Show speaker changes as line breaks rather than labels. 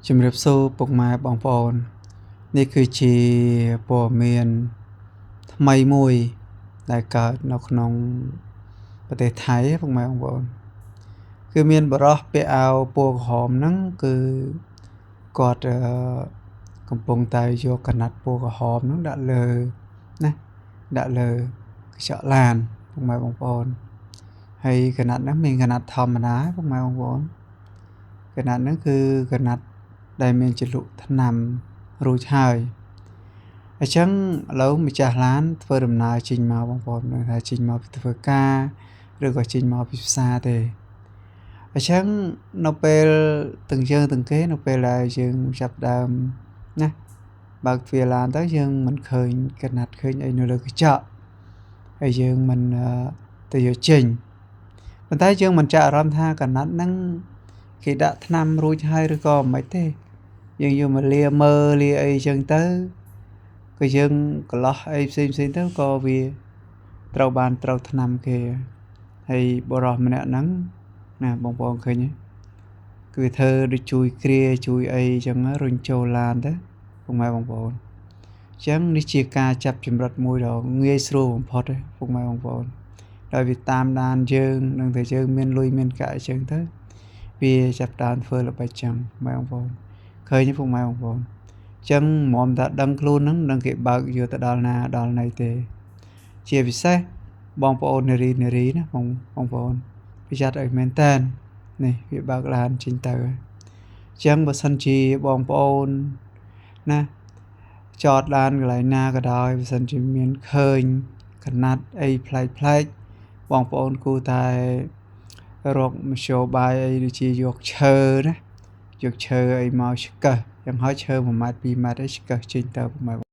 ជំរាបសួរពុកម៉ែបងប្អូននេះគឺជាព័ត៌មានថ្មីមួយដែលកើតនៅក្នុងប្រទេសថៃពុកម៉ែបងប្អូនគឺមានបរិសុទ្ធពាក់អាវពណ៌ក្រហមហ្នឹងគឺគាត់កំពុងតែយកកណាត់ពណ៌ក្រហមហ្នឹងដាក់លើកញ្ចក់ឡានពុកម៉ែបងប្អូនហើយកណាត់ហ្នឹងមានកណាត់ធម្មតាពុកម៉ែបងប្អូនកណាត់ហ្នឹងគឺកណាត់ដែលមានជ្រលក់ថ្នាំរួចហើយអញ្ចឹងឥឡូវម្ចាស់ឡានធ្វើដំណើរចេញមកបងប្អូននឹងថាចេញមកពីធ្វើការឬក៏ចេញមកពីផ្សារទេអញ្ចឹងនៅពេលទាំងយើងទាំងគេនៅពេលដែលយើងចាប់ដើមណាបើកទ្វារឡានទៅយើងមិនឃើញកណាត់ឃើញអីនៅលើកញ្ចក់ហើយយើងមិនទៅយកចេញប៉ុន្តែយើងមិនចាក់អារម្មណ៍ថាកណាត់ហ្នឹងគេដាក់ថ្នាំរួចហើយឬក៏មិនទេយើងយកមកលាមើលលាអីចឹងទៅក៏យើងកន្លោះអីផ្សេងទៅក៏វាត្រូវថ្នាំគេហើយបរិសុទ្ធម្នាក់ហ្នឹងណាបងប្អូនឃើញទេគឺធ្វើដូចជួយគ្រាជួយអីចឹងរុញចូលឡានទៅពុកម៉ែបងប្អូនចឹងនេះជាការចាប់ចម្រិតមួយដ៏ងាយស្រួលបំផុតទេពុកម៉ែបងប្អូនដោយវាតាមដានយើងនឹងតែយើងមានលុយមានកាក់អញ្ចឹងទៅវាចាប់ដើមធ្វើល្បិចចឹងម៉ែបងប្អូនឃើញទេពុកម៉ែបងប្អូនចឹងមុំថាដឹងខ្លួនហ្នឹងនឹងគេបើកយកទៅដល់ណាដល់ណីទេជាពិសេសបងប្អូននារីណាបងប្អូនប្រយ័ត្នឲ្យមែនតើនេះវាបើកឡានចេញទៅចឹងបើសិនជាបងប្អូនណាចតឡានកន្លែងណាក៏ដោយបើសិនជាមានឃើញកណាត់អីប្លែកបងប្អូនគួរតែរកមធ្យោបាយអីដូចជាយកឈើណាយកឈើអីមកឆ្កឹះយ៉ាងហោចឈើ1ម៉ែត្រ2ម៉ែត្រអីឆ្កឹះចេញទៅពុកម៉ែ